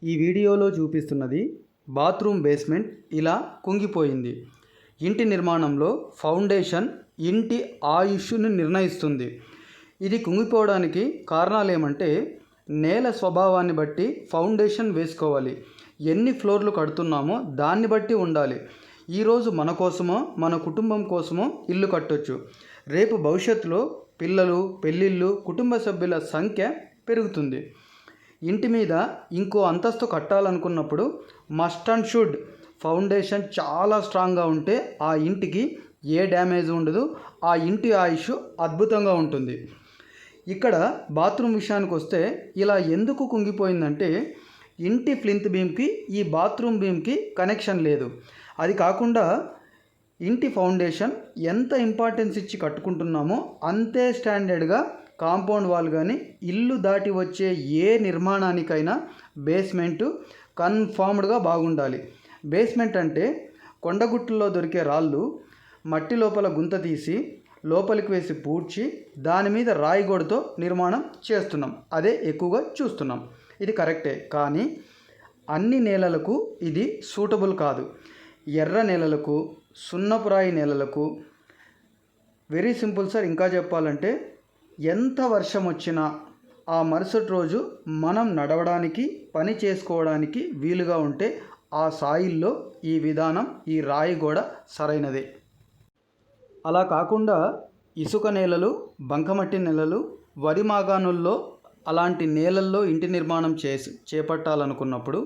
ఈ వీడియోలో చూపిస్తున్నది బాత్రూమ్ బేస్మెంట్ ఇలా కుంగిపోయింది. ఇంటి నిర్మాణంలో ఫౌండేషన్ ఇంటి ఆయుష్ను నిర్ణయిస్తుంది. ఇది కుంగిపోవడానికి కారణాలు ఏమంటే నేల స్వభావాన్ని బట్టి ఫౌండేషన్ వేసుకోవాలి. ఎన్ని ఫ్లోర్లు కడుతున్నామో దాన్ని బట్టి ఉండాలి. ఈరోజు మన కోసమో మన కుటుంబం కోసమో ఇల్లు కట్టొచ్చు. రేపు భవిష్యత్తులో పిల్లలు, పెళ్ళిళ్ళు, కుటుంబ సభ్యుల సంఖ్య పెరుగుతుంది. ఇంటి మీద ఇంకో అంతస్తు కట్టాలనుకున్నప్పుడు మస్ట్ అండ్ షుడ్ ఫౌండేషన్ చాలా స్ట్రాంగ్గా ఉంటే ఆ ఇంటికి ఏ డ్యామేజ్ ఉండదు, ఆ ఇంటి ఆయుష్ అద్భుతంగా ఉంటుంది. ఇక్కడ బాత్రూమ్ విషయానికి వస్తే ఇలా ఎందుకు కుంగిపోయిందంటే ఇంటి ప్లింత్ బీమ్కి ఈ బాత్రూమ్ బీమ్కి కనెక్షన్ లేదు. అది కాకుండా ఇంటి ఫౌండేషన్ ఎంత ఇంపార్టెన్స్ ఇచ్చి కట్టుకుంటున్నామో అంతే స్టాండర్డ్గా కాంపౌండ్ వాల్ కానీ ఇల్లు దాటి వచ్చే ఏ నిర్మాణానికైనా బేస్మెంటు కన్ఫామ్డ్గా బాగుండాలి. బేస్మెంట్ అంటే కొండగుట్టుల్లో దొరికే రాళ్ళు మట్టి లోపల గుంత తీసి లోపలికి వేసి పూడ్చి దాని మీద రాయి గోడతో నిర్మాణం చేస్తున్నాం. అదే ఎక్కువగా చూస్తున్నాం. ఇది కరెక్టే, కానీ అన్ని నేలలకు ఇది సూటబుల్ కాదు. ఎర్ర నేలలకు, సున్నపురాయి నేలలకు వెరీ సింపుల్ సార్. ఇంకా చెప్పాలంటే ఎంత వర్షం వచ్చినా ఆ మరుసటి రోజు మనం నడవడానికి, పని చేసుకోవడానికి వీలుగా ఉంటే ఆ సాయిల్లో ఈ విధానం, ఈ రాయి గోడ సరైనదే. అలా కాకుండా ఇసుక నేలలు, బంకమట్టి నేలలు, వరి మాగాణుల్లో అలాంటి నేలల్లో ఇంటి నిర్మాణం చేపట్టాలనుకున్నప్పుడు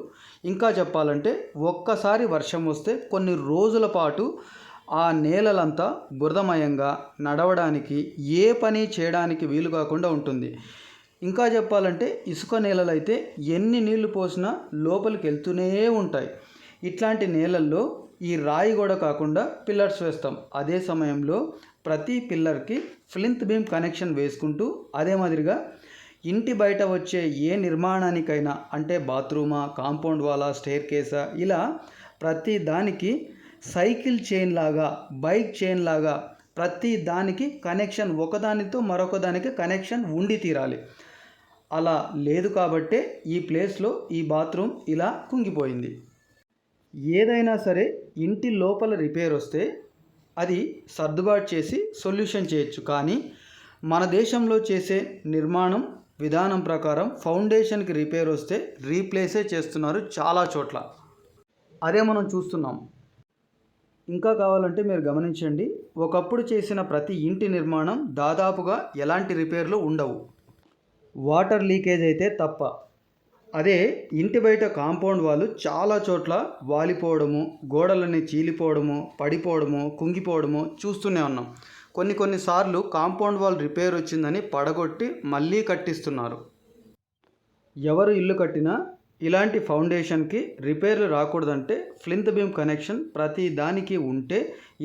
ఇంకా చెప్పాలంటే ఒక్కసారి వర్షం వస్తే కొన్ని రోజుల పాటు ఆ నేలలంతా బురదమయంగా నడవడానికి, ఏ పని చేయడానికి వీలు కాకుండా ఉంటుంది. ఇంకా చెప్పాలంటే ఇసుక నేలలైతే ఎన్ని నీళ్లు పోసినా లోపలికి వెళ్తూనే ఉంటాయి. ఇట్లాంటి నేలల్లో ఈ రాయి గోడ కాకుండా పిల్లర్స్ వేస్తాం. అదే సమయంలో ప్రతి పిల్లర్కి ప్లింత్ బీమ్ కనెక్షన్ వేసుకుంటూ అదే మాదిరిగా ఇంటి బయట వచ్చే ఏ నిర్మాణానికైనా అంటే బాత్రూమా, కాంపౌండ్ వాలా, స్టేర్ కేసా ఇలా ప్రతి దానికి సైకిల్ చైన్ లాగా, బైక్ చైన్ లాగా ప్రతి దానికి కనెక్షన్ ఒకదానితో మరొక దానికి కనెక్షన్ ఉండి తీరాలి. అలా లేదు కాబట్టే ఈ ప్లేస్లో ఈ బాత్రూమ్ ఇలా కుంగిపోయింది. ఏదైనా సరే ఇంటి లోపల రిపేర్ వస్తే అది సర్దుబాటు చేసి సొల్యూషన్ చేయొచ్చు. కానీ మన దేశంలో చేసే నిర్మాణం విధానం ప్రకారం ఫౌండేషన్కి రిపేర్ వస్తే రీప్లేసే చేస్తున్నారు చాలా చోట్ల. అదే మనం చూస్తున్నాం. ఇంకా కావాలంటే మీరు గమనించండి, ఒకప్పుడు చేసిన ప్రతి ఇంటి నిర్మాణం దాదాపుగా ఎలాంటి రిపేర్లు ఉండవు, వాటర్ లీకేజ్ అయితే తప్ప. అదే ఇంటి బయట కాంపౌండ్ వాళ్ళు చాలా చోట్ల వాలిపోవడము, గోడలని చీలిపోవడము, పడిపోవడము, కుంగిపోవడము చూస్తూనే ఉన్నాం. కొన్నిసార్లు కాంపౌండ్ వాల్ రిపేర్ వచ్చిందని పడగొట్టి మళ్ళీ కట్టిస్తున్నారు. ఎవరు ఇల్లు కట్టినా ఇలాంటి ఫౌండేషన్కి రిపేర్లు రాకూడదంటే ప్లింత్ బీమ్ కనెక్షన్ ప్రతి దానికి ఉంటే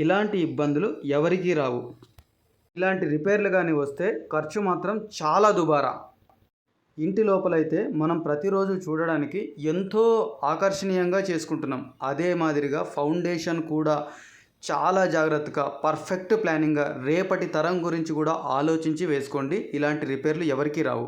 ఇలాంటి ఇబ్బందులు ఎవరికీ రావు. ఇలాంటి రిపేర్లు కానీ వస్తే ఖర్చు మాత్రం చాలా దుబారా. ఇంటి లోపలైతే మనం ప్రతిరోజు చూడడానికి ఎంతో ఆకర్షణీయంగా చేసుకుంటున్నాం. అదే మాదిరిగా ఫౌండేషన్ కూడా చాలా జాగ్రత్తగా, పర్ఫెక్ట్ ప్లానింగ్గా రేపటి తరం గురించి కూడా ఆలోచించి వేసుకోండి. ఇలాంటి రిపేర్లు ఎవరికీ రావు.